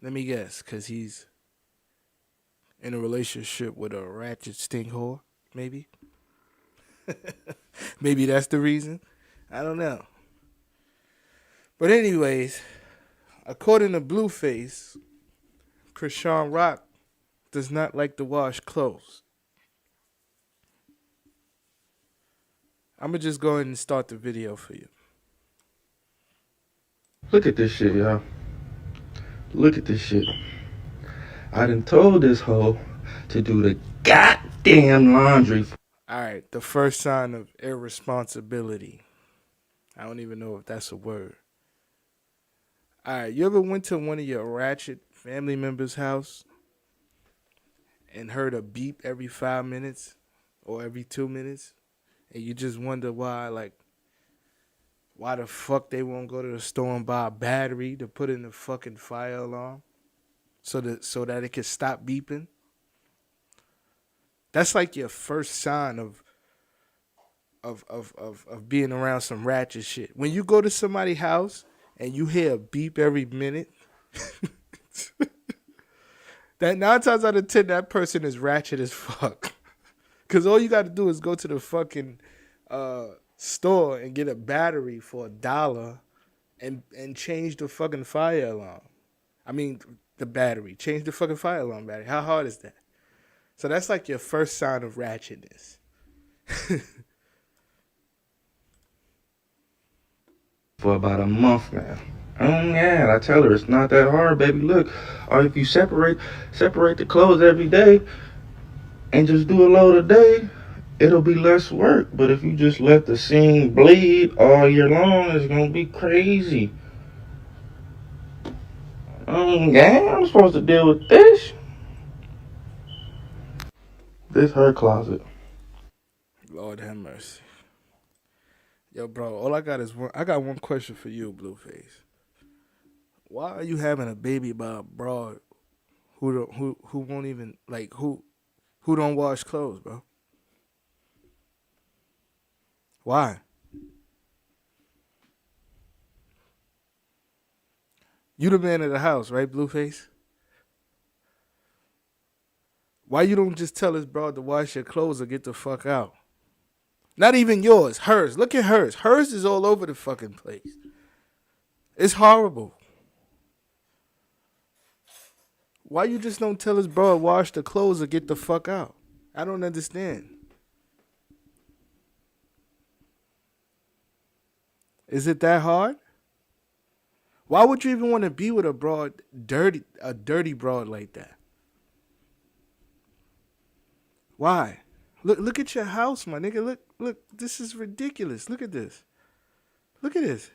Let me guess, because he's in a relationship with a ratchet stink whore, maybe? Maybe that's the reason. I don't know. But anyways, according to Blueface, Chrissean Rock does not like to wash clothes. I'm gonna just go ahead and start the video for you. Look at this shit, y'all. Look at this shit. I done told this hoe to do the goddamn laundry. All right, the first sign of irresponsibility. I don't even know if that's a word. All right, you ever went to one of your ratchet family members' house and heard a beep every 5 minutes or every 2 minutes, and you just wonder why, like, why the fuck they won't go to the store and buy a battery to put in the fucking fire alarm so that it can stop beeping? That's like your first sign of being around some ratchet shit. When you go to somebody's house and you hear a beep every minute, that 9 times out of 10 that person is ratchet as fuck. Cause all you got to do is go to the fucking store and get a battery for $1 and change the fucking fire alarm. I mean the battery. Change the fucking fire alarm battery. How hard is that? So that's like your first sign of ratchetness. For about a month now. Yeah, I tell her it's not that hard, baby. Look, or if you separate the clothes every day and just do a load a day, it'll be less work. But if you just let the seam bleed all year long, it's gonna be crazy. Yeah, I'm supposed to deal with this. This her closet. Lord have mercy. Yo, bro, all I got is I got one question for you, Blueface. Why are you having a baby by a broad who won't even like who don't wash clothes, bro? Why? You the man of the house, right, Blueface? Why you don't just tell this broad to wash your clothes or get the fuck out? Not even yours, hers. Look at hers. Hers is all over the fucking place. It's horrible. Why you just don't tell this broad wash the clothes or get the fuck out? I don't understand. Is it that hard? Why would you even want to be with a dirty broad like that? Why? Look at your house, my nigga. Look, this is ridiculous. Look at this. Look at this.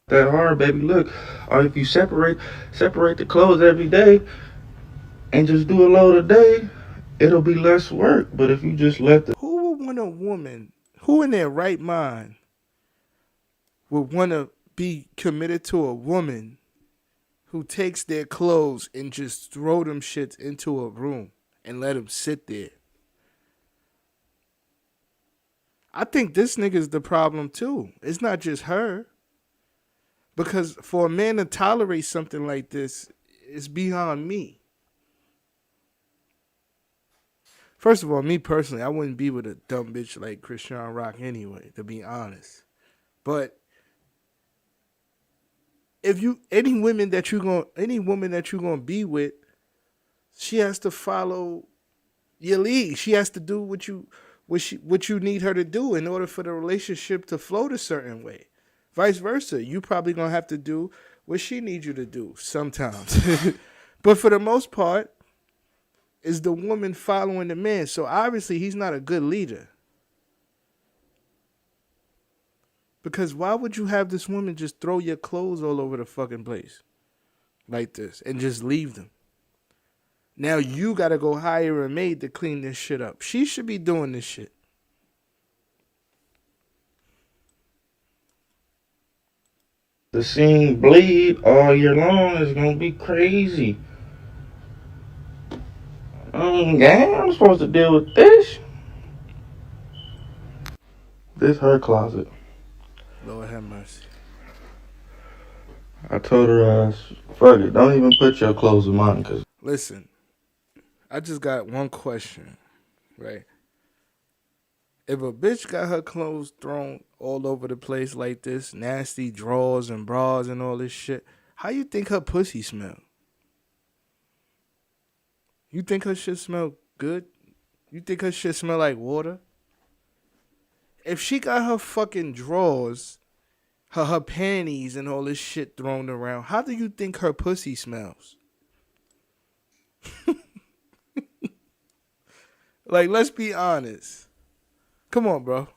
That hard, baby. Look, or if you separate the clothes every day and just do a load a day, it'll be less work. But if you just let the Who would want a woman, who in their right mind would want to be committed to a woman who takes their clothes and just throw them shits into a room and let them sit there? I think this nigga's the problem too. It's not just her. Because for a man to tolerate something like this, it's beyond me. First of all, me personally, I wouldn't be with a dumb bitch like Chrissean Rock anyway, to be honest. But if you any woman that you're gonna be with, she has to follow your lead. She has to do what you need her to do in order for the relationship to float a certain way. Vice versa, you probably gonna have to do what she needs you to do sometimes. But for the most part, is the woman following the man. So obviously he's not a good leader. Because why would you have this woman just throw your clothes all over the fucking place like this and just leave them? Now you gotta go hire a maid to clean this shit up. She should be doing this shit. seam bleed all year long, is gonna be crazy. Yeah, I'm supposed to deal with this. This her closet. Lord have mercy. I told her, fuck it, don't even put your clothes in mine, cause Listen, I just got one question, right? If a bitch got her clothes thrown all over the place like this, nasty drawers and bras and all this shit, how you think her pussy smell? You think her shit smell good? You think her shit smell like water? If she got her fucking drawers, her panties and all this shit thrown around, how do you think her pussy smells? Like, let's be honest. Come on, bro.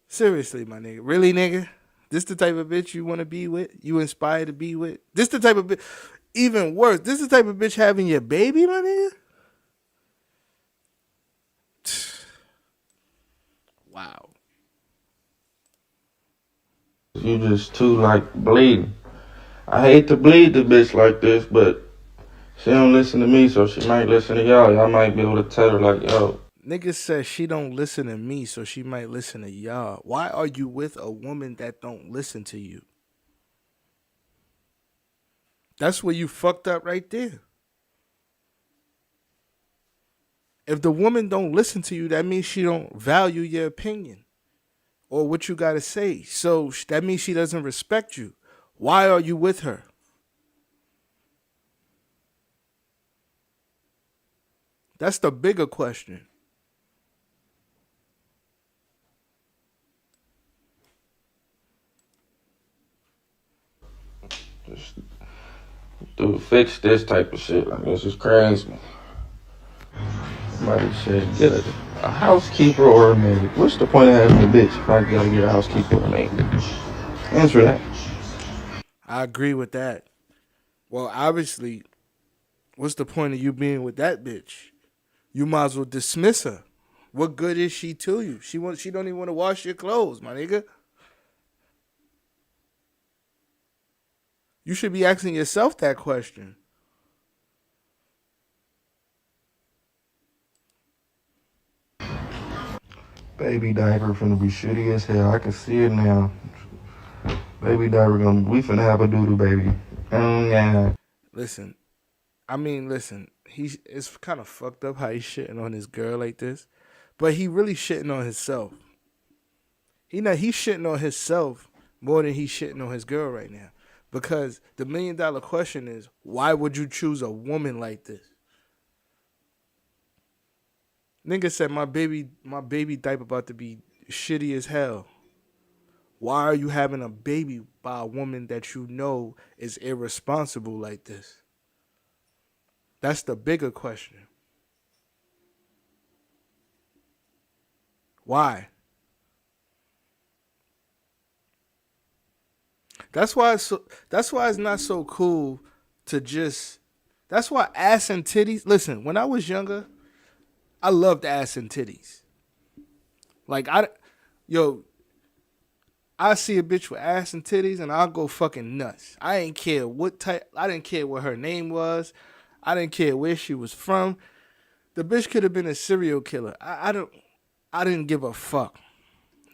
Seriously, my nigga. Really, nigga? This the type of bitch you want to be with? You inspired to be with? This the type of bitch... Even worse, this the type of bitch having your baby, my nigga? Wow. you just too like bleeding. I hate to bleed the bitch like this, but she don't listen to me, so she might listen to y'all. Y'all might be able to tell her like, yo. Nigga says she don't listen to me, so she might listen to y'all. Why are you with a woman that don't listen to you? That's where you fucked up right there. If the woman don't listen to you, that means she don't value your opinion or what you got to say. So that means she doesn't respect you. Why are you with her? That's the bigger question. Just dude, fix this type of shit. Like, this is crazy. Somebody said, get a housekeeper or a maid. What's the point of having a bitch if I gotta get a housekeeper or a maid? Answer that. I agree with that. Well, obviously, what's the point of you being with that bitch? You might as well dismiss her. What good is she to you? She don't even want to wash your clothes, my nigga. You should be asking yourself that question. Baby diaper finna be shitty as hell. I can see it now. Baby diaper we finna have a doodle baby. Yeah. Listen, it's kind of fucked up how he's shitting on his girl like this, but he really shitting on himself. He's shitting on himself more than he's shitting on his girl right now. Because the $1 million question is, why would you choose a woman like this? Nigga said my baby diaper about to be shitty as hell. Why are you having a baby by a woman that you know is irresponsible like this? That's the bigger question. Why? That's why it's not so cool to just. That's why ass and titties. Listen, when I was younger, I loved ass and titties. Like I see a bitch with ass and titties and I'll go fucking nuts. I didn't care what type. I didn't care what her name was. I didn't care where she was from. The bitch could have been a serial killer. I didn't give a fuck.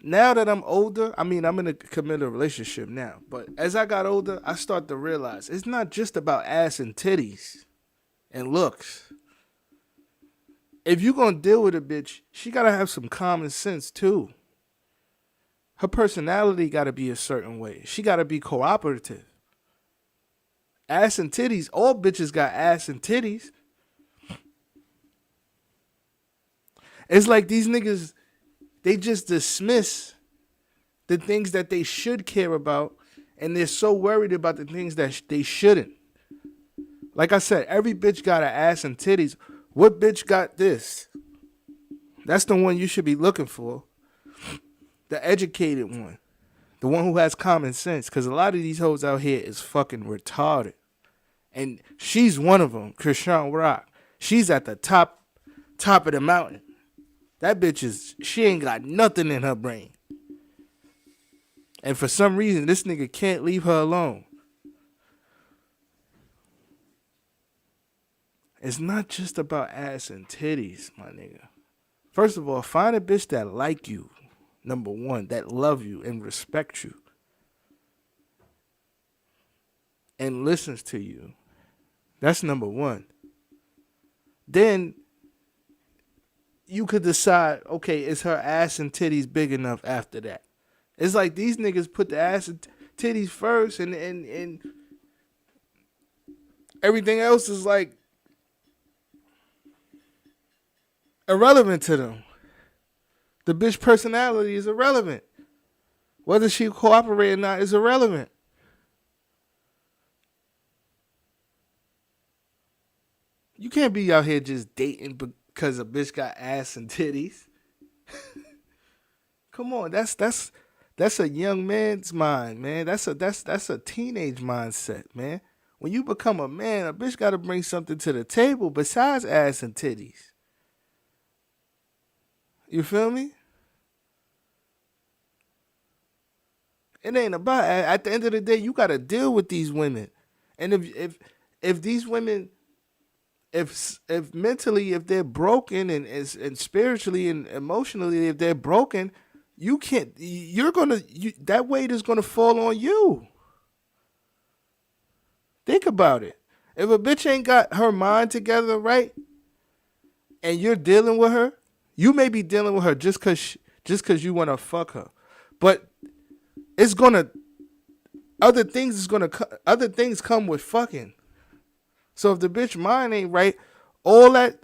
Now that I'm older, I'm in a committed relationship now. But as I got older, I start to realize it's not just about ass and titties and looks. If you gonna deal with a bitch, she gotta have some common sense too. Her personality gotta be a certain way. She gotta be cooperative. Ass and titties, all bitches got ass and titties. It's like these niggas, they just dismiss the things that they should care about, and they're so worried about the things that they shouldn't. Like I said, every bitch got an ass and titties. What bitch got this? That's the one you should be looking for. The educated one. The one who has common sense. Because a lot of these hoes out here is fucking retarded. And she's one of them, Chrissean Rock. She's at the top of the mountain. That bitch she ain't got nothing in her brain. And for some reason, this nigga can't leave her alone. It's not just about ass and titties, my nigga. First of all, find a bitch that like you. Number one, that love you and respect you. and listens to you. That's number one. Then you could decide, okay, is her ass and titties big enough after that? It's like these niggas put the ass and titties first, and everything else is like irrelevant to them. The bitch personality is irrelevant. Whether she cooperate or not is irrelevant. You can't be out here just dating because a bitch got ass and titties. Come on, that's a young man's mind, man. That's a teenage mindset, man. When you become a man, a bitch got to bring something to the table besides ass and titties. You feel me? It ain't about. At the end of the day, you got to deal with these women, and if these women, if mentally, if they're broken and spiritually and emotionally, if they're broken, you can't. That weight is gonna fall on you. Think about it. If a bitch ain't got her mind together, right, and you're dealing with her, you may be dealing with her just cause you wanna fuck her, but it's gonna other things come with fucking. So if the bitch mind ain't right, all that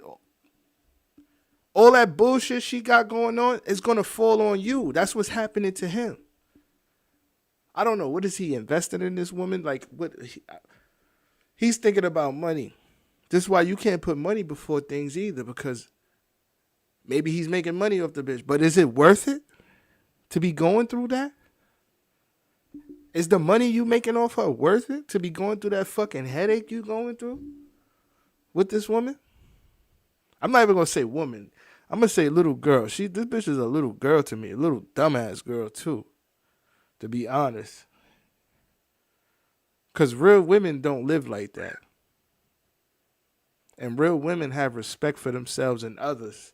bullshit she got going on is gonna fall on you. That's what's happening to him. I don't know. What is he invested in this woman? Like what? He's thinking about money. This is why you can't put money before things either, because maybe he's making money off the bitch, but is it worth it to be going through that? Is the money you making off her worth it to be going through that fucking headache you going through with this woman? I'm not even gonna say woman. I'm gonna say little girl. This bitch is a little girl to me, a little dumbass girl too, to be honest. Cause real women don't live like that, and real women have respect for themselves and others.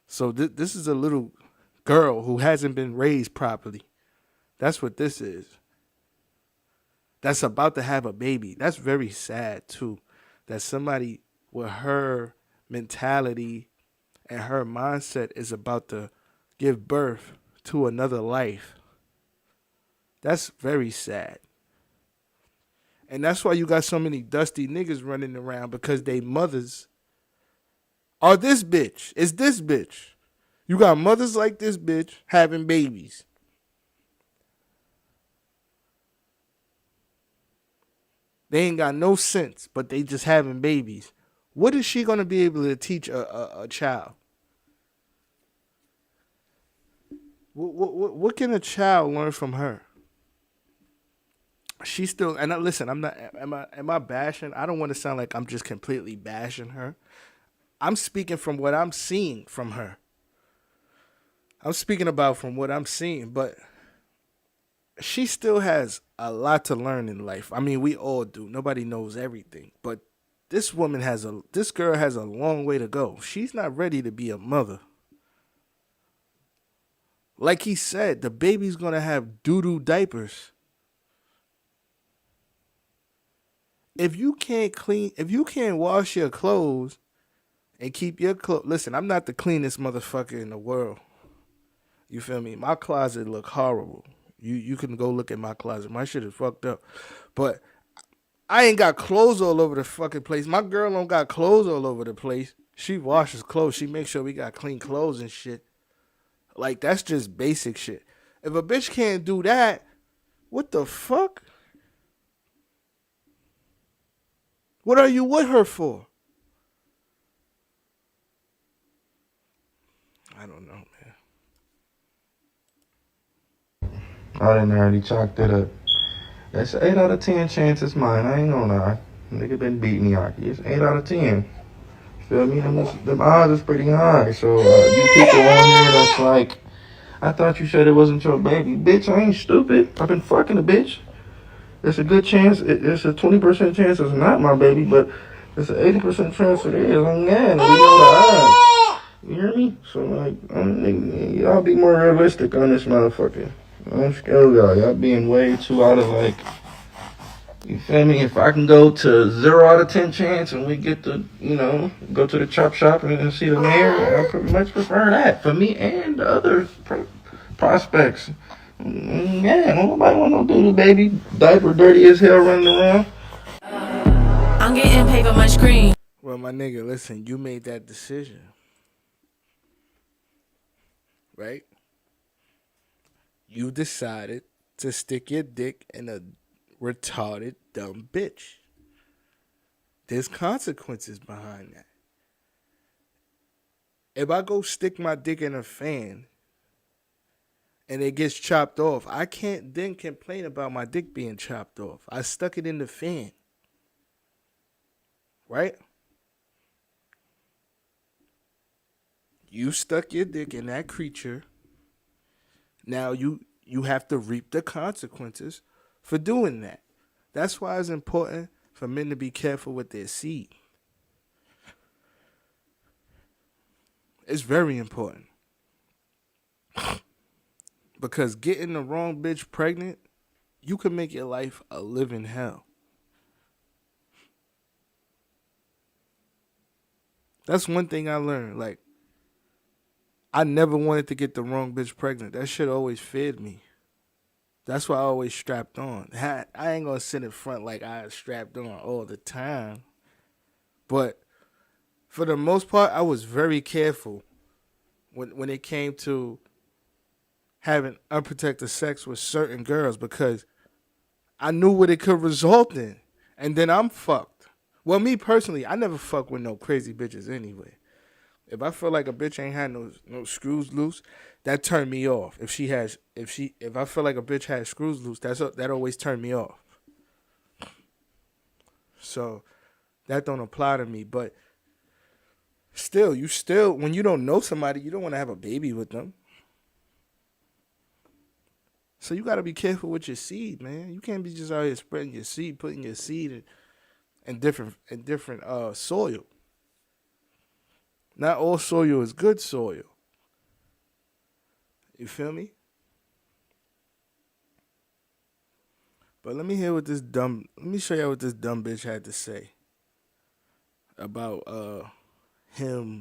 So this is a little girl who hasn't been raised properly. That's what this is. That's about to have a baby. That's very sad too. That somebody with her mentality and her mindset is about to give birth to another life. That's very sad. And that's why you got so many dusty niggas running around, because they mothers are this bitch. It's this bitch. You got mothers like this bitch having babies. They ain't got no sense, but they just having babies. What is she going to be able to teach a child? What can a child learn from her? She's still, and listen, I'm not, am I bashing? I don't want to sound like I'm just completely bashing her. I'm speaking from what I'm seeing from her. I'm speaking about from what I'm seeing, but she still has a lot to learn in life. I mean, we all do. Nobody knows everything, but this girl has a long way to go. She's not ready to be a mother. Like he said, the baby's gonna have doo-doo diapers. If you can't wash your clothes and keep your clothes, listen, I'm not the cleanest motherfucker in the world. You feel me? My closet look horrible. You can go look at my closet. My shit is fucked up. But I ain't got clothes all over the fucking place. My girl don't got clothes all over the place. She washes clothes. She makes sure we got clean clothes and shit. Like, that's just basic shit. If a bitch can't do that, what the fuck? What are you with her for? I don't know, man. I done already chalked it up. That's 8 out of 10 chance it's mine. I ain't gonna lie. Nigga been beating Yaki. It's 8 out of 10. Feel me? Them odds is pretty high. So you people on here that's like, I thought you said it wasn't your baby. Bitch, I ain't stupid. I've been fucking a bitch. There's a good chance. It's a 20% chance it's not my baby, but it's an 80% chance it is. I'm mad. We know the odds. You hear me? So like, y'all be more realistic on this motherfucker. I'm scared of y'all. Y'all being way too out of like, You feel me? If I can go to 0 out of 10 chance and we get to, go to the chop shop and see the mayor, I pretty much prefer that for me and the other prospects. Yeah, nobody want no doodle baby, diaper dirty as hell running around. I'm getting paper my screen. Well, my nigga, listen, you made that decision, right? You decided to stick your dick in a retarded, dumb bitch. There's consequences behind that. If I go stick my dick in a fan and it gets chopped off, I can't then complain about my dick being chopped off. I stuck it in the fan. Right? You stuck your dick in that creature. Now you have to reap the consequences for doing that. That's why it's important for men to be careful with their seed. It's very important. Because getting the wrong bitch pregnant, you can make your life a living hell. That's one thing I learned. Like, I never wanted to get the wrong bitch pregnant. That shit always feared me. That's why I always strapped on. I ain't gonna sit in front like I strapped on all the time. But for the most part, I was very careful when it came to having unprotected sex with certain girls because I knew what it could result in. And then I'm fucked. Well, me personally, I never fuck with no crazy bitches anyway. If I feel like a bitch ain't had no screws loose, that turned me off. If I feel like a bitch had screws loose, that always turned me off. So that don't apply to me. But still, when you don't know somebody, you don't want to have a baby with them. So you gotta be careful with your seed, man. You can't be just out here spreading your seed, putting your seed in different soil. Not all soil is good soil. You feel me? But let me show you what this dumb bitch had to say about him